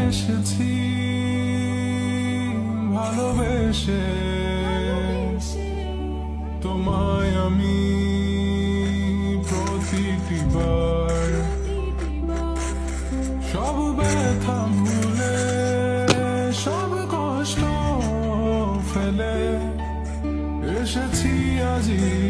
এসেছি ভালোবেসে তোমায় আমি প্রতিটি বার সব ব্যথা ভুলে সব কষ্ট ফেলে এসেছি আজি